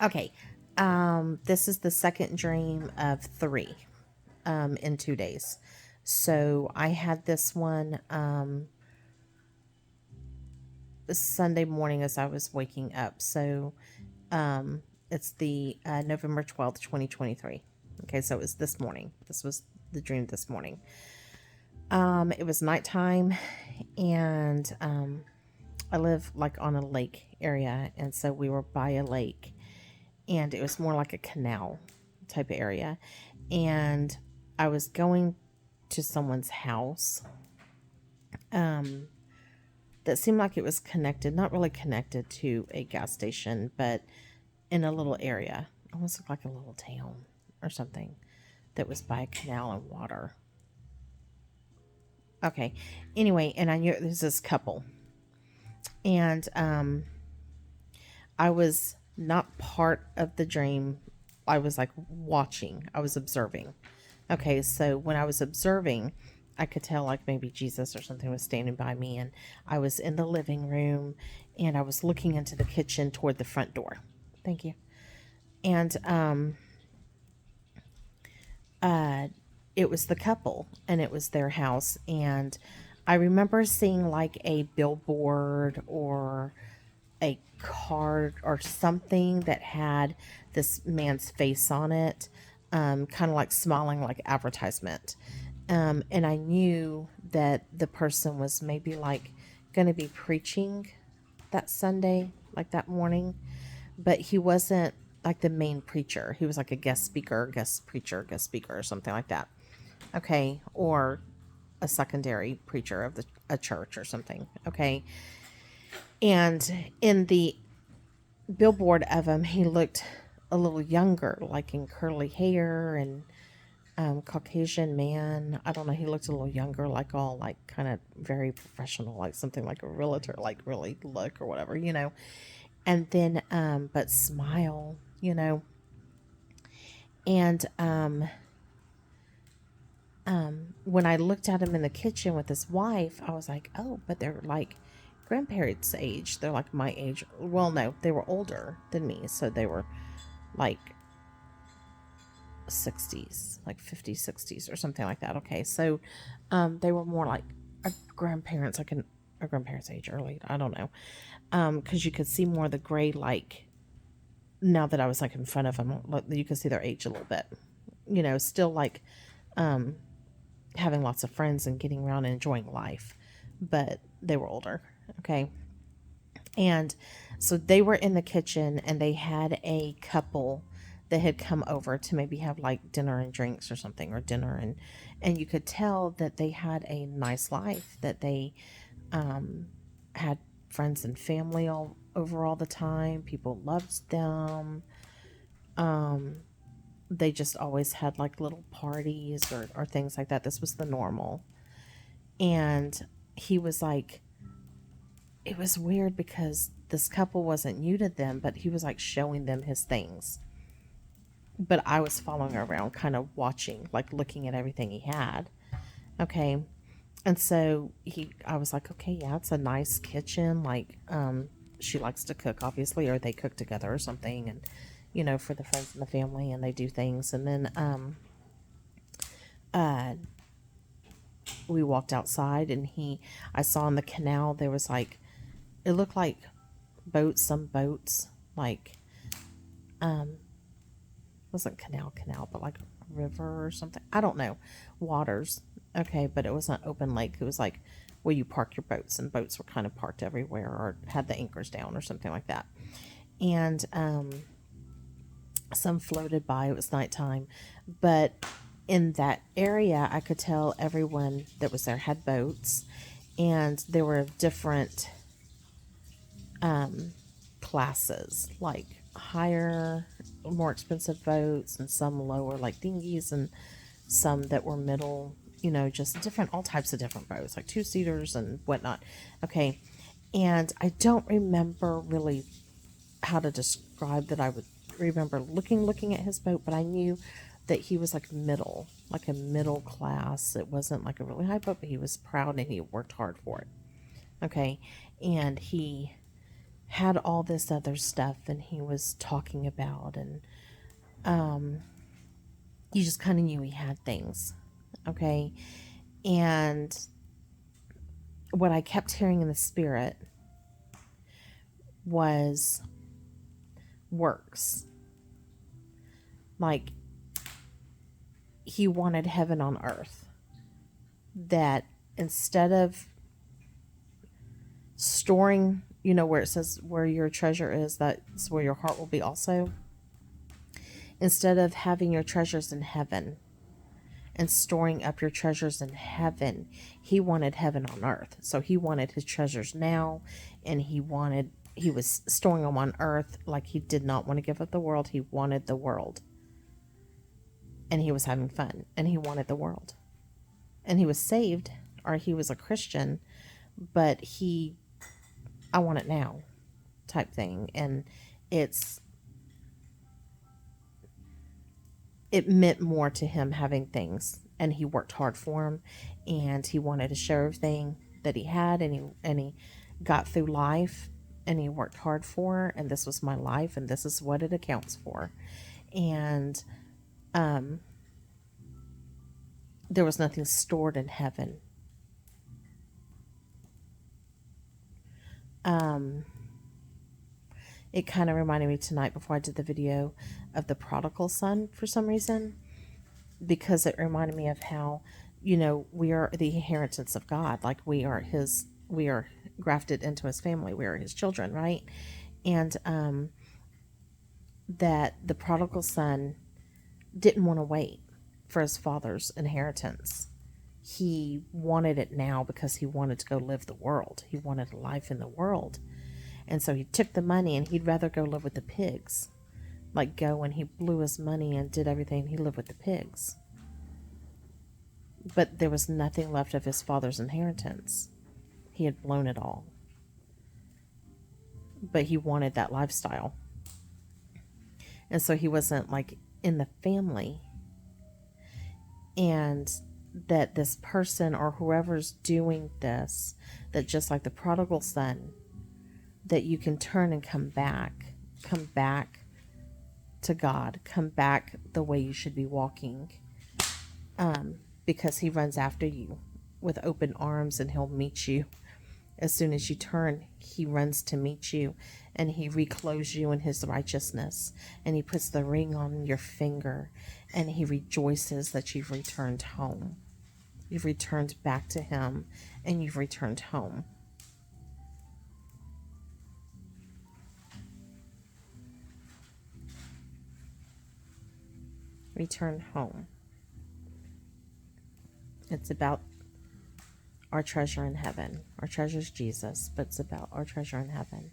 Okay. This is the second dream of three in 2 days. So I had this one Sunday morning as I was waking up. So um, it's the November 12th, 2023. Okay, so it was this morning. This was the dream this morning. It was nighttime, and I live like on a lake area, and so we were by a lake, and it was more like a canal type of area. And I was going to someone's house um, that seemed like it was connected, not really connected to a gas station, but in a little area. Almost looked like a little town or something that was by a canal and water. Okay. Anyway, and I knew there's this couple, and I was not part of the dream. I was like watching. I was observing. Okay, so when I was observing, I could tell like maybe Jesus or something was standing by me, and I was in the living room, and I was looking into the kitchen toward the front door. Thank you. And uh it was the couple, and it was their house, and I remember seeing like a billboard or a card or something that had this man's face on it, kind of like smiling like advertisement. And I knew that the person was maybe like going to be preaching that Sunday, like that morning, but he wasn't like the main preacher. He was like a guest speaker, guest preacher, guest speaker, or something like that. Okay. Or a secondary preacher of a church or something. Okay. And in the billboard of him, he looked a little younger, like in curly hair and Caucasian man. I don't know. He looked a little younger, like all like kind of very professional, like something like a realtor, like really look or whatever. And then, but smile. And when I looked at him in the kitchen with his wife, I was like, oh, but they're like grandparents' age. They're like my age. Well, no, they were older than me, so they were like 60s, like 50s, 60s, or something like that. Okay, so they were more like a grandparents, like a grandparents' age, early. I don't know, because you could see more of the gray, like now that I was like in front of them, like, you could see their age a little bit. Still like um, having lots of friends and getting around and enjoying life, but they were older. Okay, and so they were in the kitchen, and they had a couple that had come over to maybe have like dinner and drinks or something, or dinner, and you could tell that they had a nice life, that they um had friends and family all over all the time. People loved them. um they just always had like little parties or things like that. This was the normal. And he was like, it was weird because this couple wasn't new to them, but he was like showing them his things. But I was following around, kind of watching, like looking at everything he had. Okay. And so I was like, okay, yeah, it's a nice kitchen. Like, she likes to cook, obviously, or they cook together or something. And, for the friends and the family, and they do things. And then, uh, we walked outside, and I saw in the canal, there was like, it looked like some boats, like, um, wasn't canal, but like a river or something. I don't know. Waters. Okay, but it wasn't open lake. It was like where you park your boats, and boats were kind of parked everywhere or had the anchors down or something like that. And some floated by. It was nighttime, but in that area, I could tell everyone that was there had boats, and there were different um, classes, like higher, more expensive boats, and some lower, like dinghies, and some that were middle, just different, all types of different boats, like two seaters and whatnot. Okay. And I don't remember really how to describe that. I would remember looking at his boat, but I knew that he was like middle, like a middle class. It wasn't like a really high boat, but he was proud and he worked hard for it. Okay. And he had all this other stuff and he was talking about, and you just kind of knew he had things. Okay. And what I kept hearing in the spirit was works. Like, he wanted heaven on earth. That instead of storing, where it says where your treasure is, that's where your heart will be also. Instead of having your treasures in heaven and storing up your treasures in heaven, he wanted heaven on earth. So he wanted his treasures now, and he was storing them on earth. Like, he did not want to give up the world. He wanted the world. And he was having fun, and he wanted the world. And he was saved, or he was a Christian, but I want it now type thing. And it meant more to him having things, and he worked hard for them, and he wanted to share everything that he had, and he got through life, and he worked hard for, and this was my life, and this is what it accounts for. And there was nothing stored in heaven. It kind of reminded me tonight, before I did the video, of the prodigal son for some reason, because it reminded me of how, we are the inheritance of God. Like, we are grafted into his family. We are his children, right? And that the prodigal son didn't want to wait for his father's inheritance. He wanted it now because he wanted to go live the world. He wanted a life in the world. And so he took the money, and he'd rather go live with the pigs. Like, go, and he blew his money and did everything. He lived with the pigs. But there was nothing left of his father's inheritance. He had blown it all. But he wanted that lifestyle. And so he wasn't, like, in the family. And that this person, or whoever's doing this, that just like the prodigal son, that you can turn and come back to God, come back the way you should be walking, because he runs after you with open arms, and he'll meet you as soon as you turn. He runs to meet you, and he reclothes you in his righteousness, and he puts the ring on your finger, and he rejoices that you've returned home. You've returned back to him, and you've returned home. Return home. It's about our treasure in heaven. Our treasure is Jesus, but it's about our treasure in heaven.